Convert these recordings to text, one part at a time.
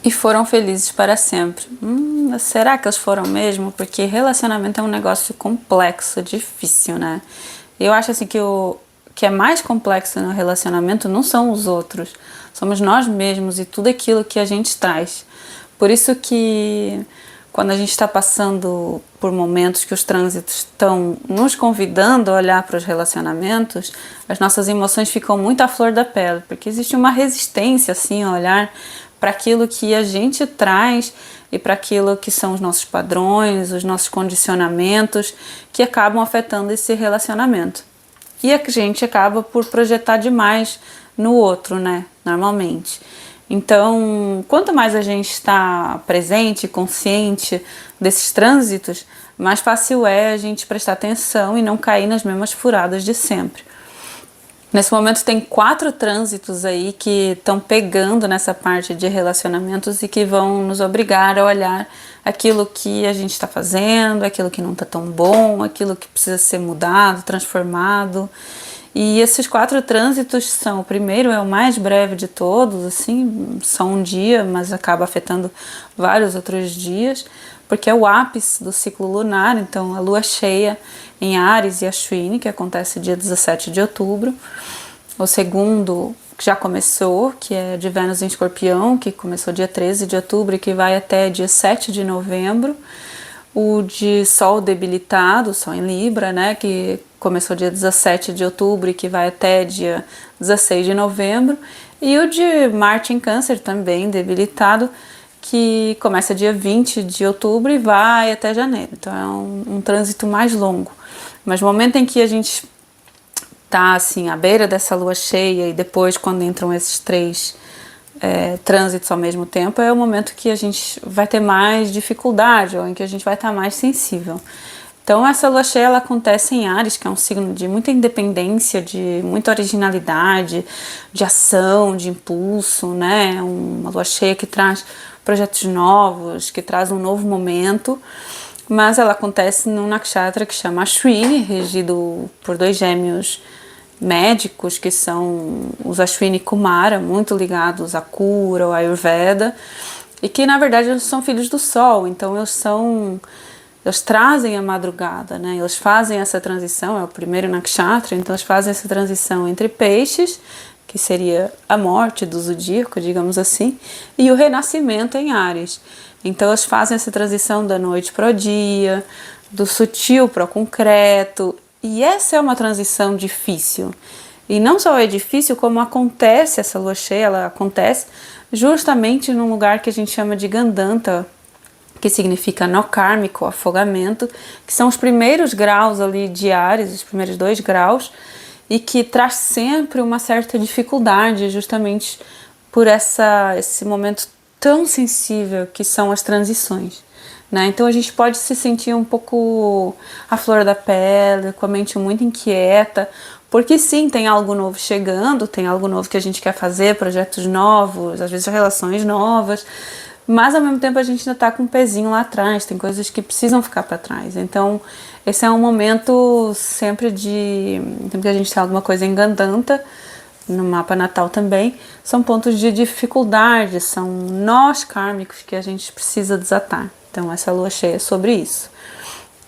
e foram felizes para sempre. Será que eles foram mesmo? Porque relacionamento é um negócio complexo, difícil, né? Eu acho assim que o que é mais complexo no relacionamento não são os outros, somos nós mesmos e tudo aquilo que a gente traz. Por isso que quando a gente está passando por momentos que os trânsitos estão nos convidando a olhar para os relacionamentos, as nossas emoções ficam muito à flor da pele, porque existe uma resistência assim a olhar para aquilo que a gente traz e para aquilo que são os nossos padrões, os nossos condicionamentos que acabam afetando esse relacionamento. E a gente acaba por projetar demais no outro, né? Normalmente. Então, quanto mais a gente está presente, consciente desses trânsitos, mais fácil é a gente prestar atenção e não cair nas mesmas furadas de sempre. Nesse momento tem 4 trânsitos aí que estão pegando nessa parte de relacionamentos e que vão nos obrigar a olhar aquilo que a gente está fazendo, aquilo que não está tão bom, aquilo que precisa ser mudado, transformado. E esses 4 trânsitos são, o primeiro é o mais breve de todos, assim, só um dia, mas acaba afetando vários outros dias, porque é o ápice do ciclo lunar, então a lua cheia em Áries e Ashwini, que acontece dia 17 de outubro. O segundo, que já começou, que é de Vênus em Escorpião, que começou dia 13 de outubro e que vai até dia 7 de novembro. O de Sol debilitado, Sol em Libra, né, que começou dia 17 de outubro e que vai até dia 16 de novembro. E o de Marte em Câncer, também debilitado, que começa dia 20 de outubro e vai até janeiro. Então é um trânsito mais longo. Mas no momento em que a gente está assim, à beira dessa lua cheia e depois quando entram esses 3 trânsitos ao mesmo tempo, é o momento que a gente vai ter mais dificuldade ou em que a gente vai estar mais sensível. Então essa lua cheia ela acontece em Áries, que é um signo de muita independência, de muita originalidade, de ação, de impulso, né? Uma lua cheia que traz projetos novos, que traz um novo momento, mas ela acontece num nakshatra que chama Ashwini, regido por 2 gêmeos médicos, que são os Ashwini Kumara, muito ligados à cura, ao Ayurveda, e que na verdade eles são filhos do Sol, então eles trazem a madrugada, né? Eles fazem essa transição, é o primeiro nakshatra, então eles fazem essa transição entre peixes, que seria a morte do zodíaco, digamos assim, e o renascimento em Áries. Então eles fazem essa transição da noite para o dia, do sutil para o concreto, e essa é uma transição difícil. E não só é difícil, como acontece essa lua cheia, ela acontece justamente num lugar que a gente chama de Gandanta, que significa nó kármico, afogamento, que são os primeiros graus ali de Áries, os primeiros 2 graus, e que traz sempre uma certa dificuldade, justamente por esse momento tão sensível que são as transições. Né? Então a gente pode se sentir um pouco à flor da pele, com a mente muito inquieta, porque sim, tem algo novo chegando, tem algo novo que a gente quer fazer, projetos novos, às vezes relações novas, mas ao mesmo tempo a gente ainda está com um pezinho lá atrás, tem coisas que precisam ficar para trás. Então esse é um momento sempre que a gente tem alguma coisa em Gandanta, no mapa natal também, são pontos de dificuldade, são nós kármicos que a gente precisa desatar. Então essa lua cheia é sobre isso,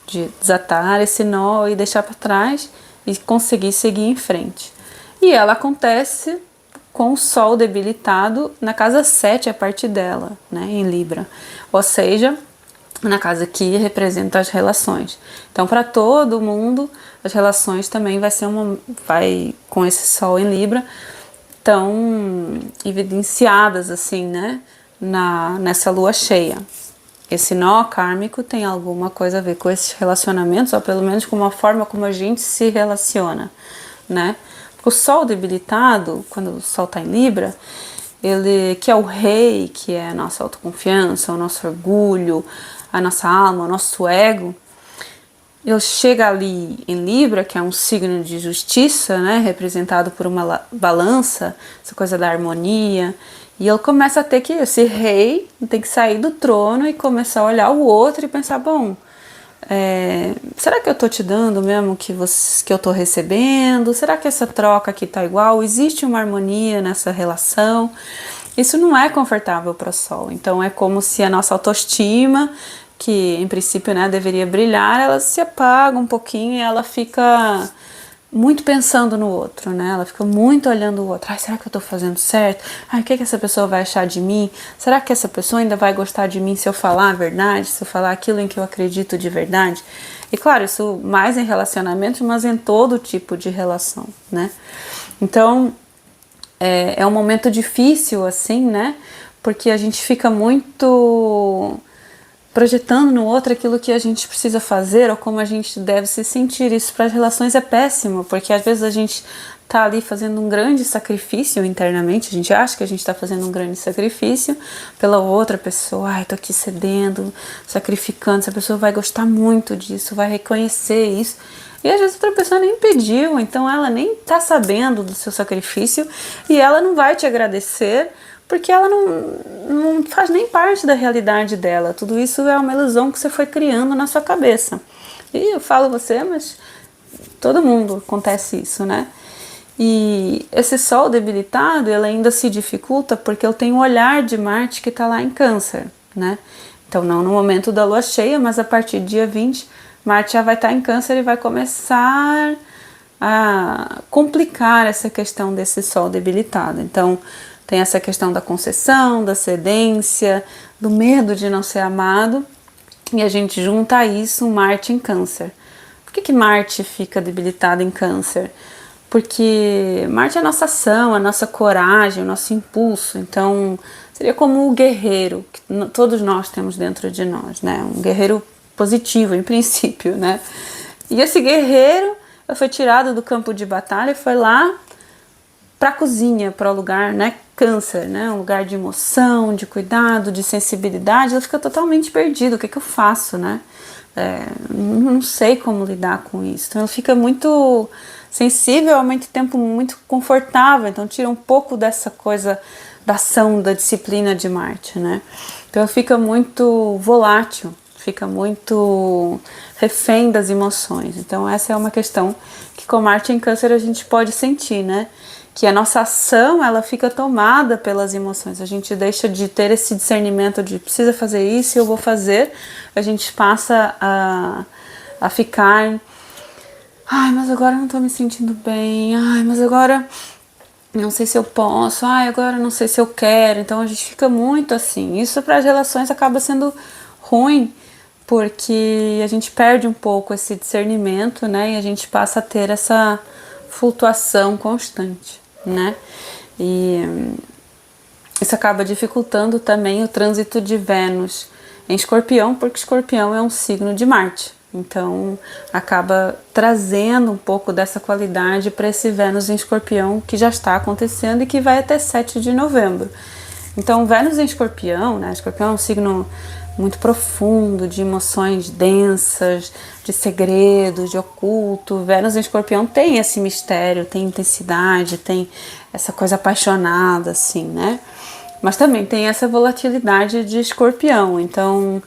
de desatar esse nó e deixar para trás e conseguir seguir em frente. E ela acontece com o Sol debilitado na casa 7 a partir dela, né, em Libra, ou seja, na casa que representa as relações. Então para todo mundo as relações também vai com esse Sol em Libra tão evidenciadas assim, né, nessa lua cheia. Esse nó kármico tem alguma coisa a ver com esses relacionamentos, ou pelo menos com uma forma como a gente se relaciona, né? Porque o Sol debilitado, quando o Sol está em Libra, ele, que é o rei, que é a nossa autoconfiança, o nosso orgulho, a nossa alma, o nosso ego, ele chega ali em Libra, que é um signo de justiça, né, representado por uma balança, essa coisa da harmonia, e ele começa a ter que, esse rei tem que sair do trono e começar a olhar o outro e pensar, bom, será que eu tô te dando mesmo que eu tô recebendo? Será que essa troca aqui tá igual? Existe uma harmonia nessa relação? Isso não é confortável para o Sol. Então é como se a nossa autoestima, que em princípio, né, deveria brilhar, ela se apaga um pouquinho e ela fica muito pensando no outro, né? Ela fica muito olhando o outro. Ai, será que eu tô fazendo certo? Ai, o que essa pessoa vai achar de mim? Será que essa pessoa ainda vai gostar de mim se eu falar a verdade? Se eu falar aquilo em que eu acredito de verdade? E claro, isso mais em relacionamentos, mas em todo tipo de relação, né? Então, é um momento difícil, assim, né? Porque a gente fica muito projetando no outro aquilo que a gente precisa fazer ou como a gente deve se sentir. Isso para as relações é péssimo, porque às vezes a gente tá ali fazendo um grande sacrifício internamente, a gente acha que a gente está fazendo um grande sacrifício pela outra pessoa. Ai, tô aqui cedendo, sacrificando, essa pessoa vai gostar muito disso, vai reconhecer isso. E às vezes outra pessoa nem pediu, então ela nem tá sabendo do seu sacrifício e ela não vai te agradecer, porque ela não faz nem parte da realidade dela. Tudo isso é uma ilusão que você foi criando na sua cabeça. E eu falo você, mas todo mundo acontece isso, né? E esse Sol debilitado, ele ainda se dificulta porque ele tem o olhar de Marte que está lá em Câncer, né? Então não no momento da Lua cheia, mas a partir do dia 20, Marte já vai estar em Câncer e vai começar a complicar essa questão desse Sol debilitado. Então tem essa questão da concessão, da cedência, do medo de não ser amado, e a gente junta a isso Marte em Câncer. Por que Marte fica debilitado em Câncer? Porque Marte é a nossa ação, a nossa coragem, o nosso impulso. Então seria como o guerreiro que todos nós temos dentro de nós, né? Um guerreiro positivo, em princípio, né? E esse guerreiro foi tirado do campo de batalha e foi lá para a cozinha, para o lugar, né, Câncer, né, um lugar de emoção, de cuidado, de sensibilidade. Ela fica totalmente perdida. O que eu faço, né? Não sei como lidar com isso. Então ela fica muito sensível, ao mesmo tempo muito confortável. Então tira um pouco dessa coisa da ação, da disciplina de Marte, né? Então ela fica muito volátil, fica muito refém das emoções. Então essa é uma questão que com Marte em Câncer a gente pode sentir, né? Que a nossa ação, ela fica tomada pelas emoções. A gente deixa de ter esse discernimento de precisa fazer isso e eu vou fazer. A gente passa a ficar, ai, mas agora eu não tô me sentindo bem. Ai, mas agora não sei se eu posso. Ai, agora não sei se eu quero. Então a gente fica muito assim. Isso para as relações acaba sendo ruim, porque a gente perde um pouco esse discernimento, né? E a gente passa a ter essa flutuação constante, né? E isso acaba dificultando também o trânsito de Vênus em Escorpião, porque Escorpião é um signo de Marte. Então acaba trazendo um pouco dessa qualidade para esse Vênus em Escorpião que já está acontecendo e que vai até 7 de novembro. Então Vênus em Escorpião, né? Escorpião é um signo muito profundo, de emoções densas, de segredos, de oculto. Vênus em Escorpião tem esse mistério, tem intensidade, tem essa coisa apaixonada, assim, né? Mas também tem essa volatilidade de Escorpião. Então,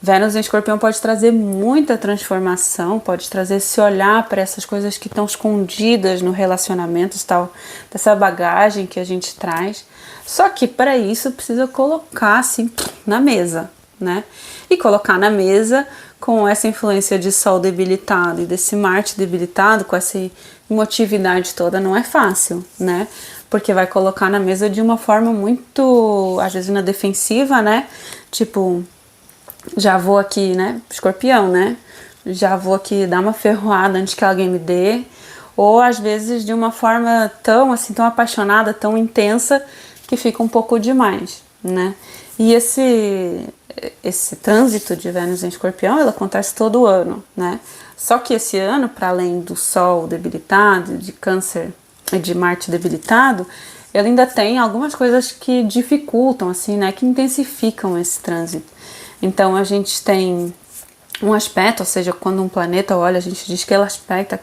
Vênus em Escorpião pode trazer muita transformação, pode trazer esse olhar para essas coisas que estão escondidas no relacionamento, tal, dessa bagagem que a gente traz. Só que para isso precisa colocar assim na mesa, né? E colocar na mesa com essa influência de Sol debilitado e desse Marte debilitado, com essa emotividade toda, não é fácil, né? Porque vai colocar na mesa de uma forma muito, às vezes, na defensiva, né? Tipo, já vou aqui, né? Escorpião, né? Já vou aqui dar uma ferroada antes que alguém me dê. Ou às vezes de uma forma tão assim, tão apaixonada, tão intensa, que fica um pouco demais, né? E esse trânsito de Vênus em Escorpião, ele acontece todo ano, né? Só que esse ano, para além do Sol debilitado, de Câncer e de Marte debilitado, ele ainda tem algumas coisas que dificultam, assim, né? Que intensificam esse trânsito. Então a gente tem um aspecto, ou seja, quando um planeta olha, a gente diz que ele aspecta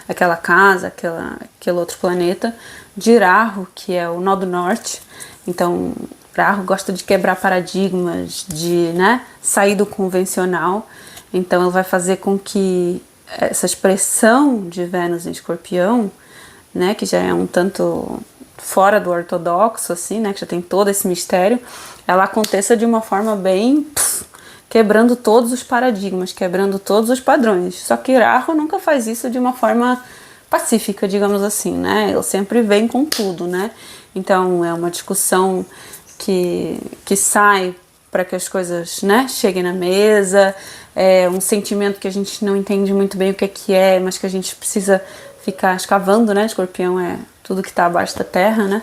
aquela casa, aquele outro planeta, de Rahu, que é o nó do norte. Então Rahu gosta de quebrar paradigmas, de, né, sair do convencional. Então ele vai fazer com que essa expressão de Vênus em Escorpião, né, que já é um tanto fora do ortodoxo, assim, né, que já tem todo esse mistério, ela aconteça de uma forma bem quebrando todos os paradigmas, quebrando todos os padrões. Só que Rahu nunca faz isso de uma forma pacífica, digamos assim, né? Ele sempre vem com tudo, né? Então é uma discussão que sai para que as coisas, né, cheguem na mesa, é um sentimento que a gente não entende muito bem o que é, mas que a gente precisa ficar escavando, né? Escorpião é tudo que está abaixo da terra, né?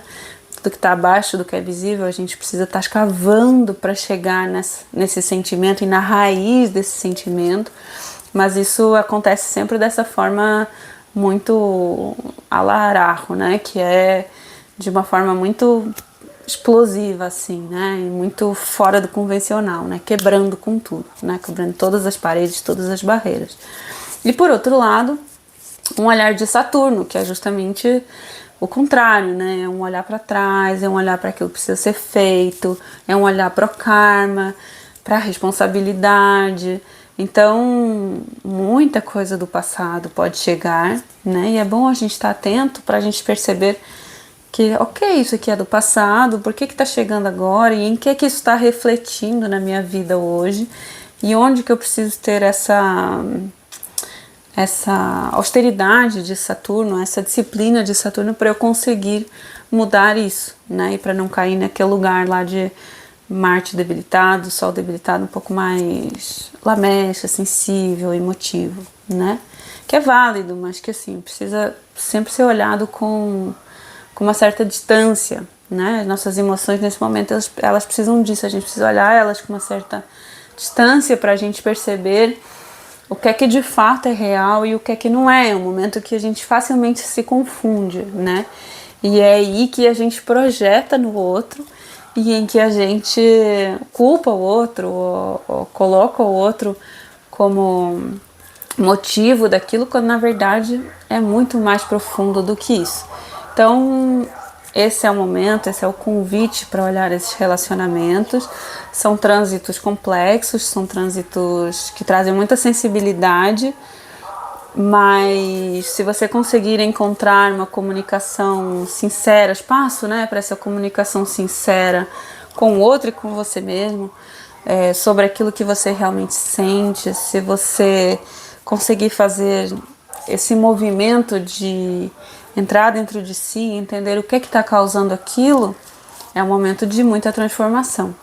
Tudo que está abaixo do que é visível, a gente precisa estar escavando para chegar nesse sentimento e na raiz desse sentimento, mas isso acontece sempre dessa forma muito alarajo, né? Que é de uma forma muito explosiva, assim, né? E muito fora do convencional, né? Quebrando com tudo, né? Quebrando todas as paredes, todas as barreiras. E por outro lado, um olhar de Saturno, que é justamente o contrário, né? É um olhar para trás, é um olhar para aquilo que precisa ser feito, é um olhar para o karma, para a responsabilidade. Então, muita coisa do passado pode chegar, né? E é bom a gente estar atento para a gente perceber que, ok, isso aqui é do passado, por que está chegando agora e em que isso está refletindo na minha vida hoje e onde que eu preciso ter essa austeridade de Saturno, essa disciplina de Saturno para eu conseguir mudar isso, né? E para não cair naquele lugar lá de Marte debilitado, Sol debilitado, um pouco mais lamecha, sensível, emotivo, né? Que é válido, mas que assim, precisa sempre ser olhado com uma certa distância, né? Nossas emoções nesse momento, elas precisam disso, a gente precisa olhar elas com uma certa distância para a gente perceber o que é que de fato é real e o que é que não é. É um momento que a gente facilmente se confunde, né? E é aí que a gente projeta no outro e em que a gente culpa o outro ou coloca o outro como motivo daquilo, quando na verdade é muito mais profundo do que isso. Então, esse é o momento, esse é o convite para olhar esses relacionamentos. São trânsitos complexos, são trânsitos que trazem muita sensibilidade, mas se você conseguir encontrar uma comunicação sincera, espaço, né, para essa comunicação sincera com o outro e com você mesmo, sobre aquilo que você realmente sente, se você conseguir fazer esse movimento de entrar dentro de si, entender o que está causando aquilo, é um momento de muita transformação.